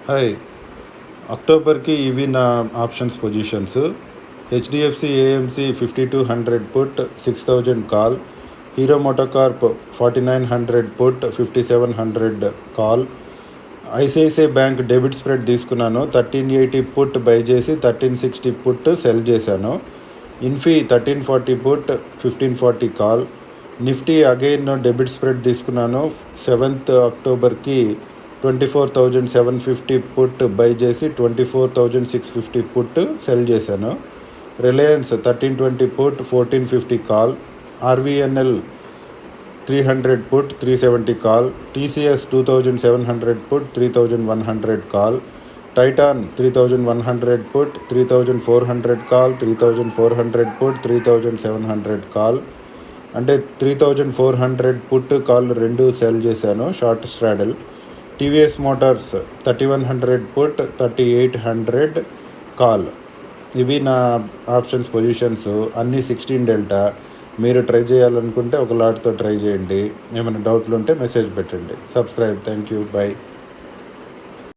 Hi, అక్టోబర్కి ఇవి నా options positions. HDFC AMC 5200 put 6000 call, hero MotoCorp 4900 put 5700 call, ICICI bank debit spread తీసుకున్నాను. 1380 put by చేసి 1360 put cell చేశాను. Infy 1340 put 1540 call, Nifty again debit spread తీసుకున్నాను. 7th అక్టోబర్కి 24,750 put by చేసి 24,650 put cell చేశాను. Reliance 1320 put 1450 call, RVNL 300 put 370 call, TCS 2700 put 3100 call, Titan 3100 put 3400 call, 3400 put 3700 call, అంటే 3400 put call రెండు cell చేశాను short straddle. TVS Motors 3100 put 3800 call. ఇవి నా options positions అన్నీ 16 delta. మీరు try చేయాలనుకుంటే ఒక లాట్తో ట్రై చేయండి. ఏమైనా డౌట్లు ఉంటే మెసేజ్ పెట్టండి. సబ్స్క్రైబ్. Thank you. బై.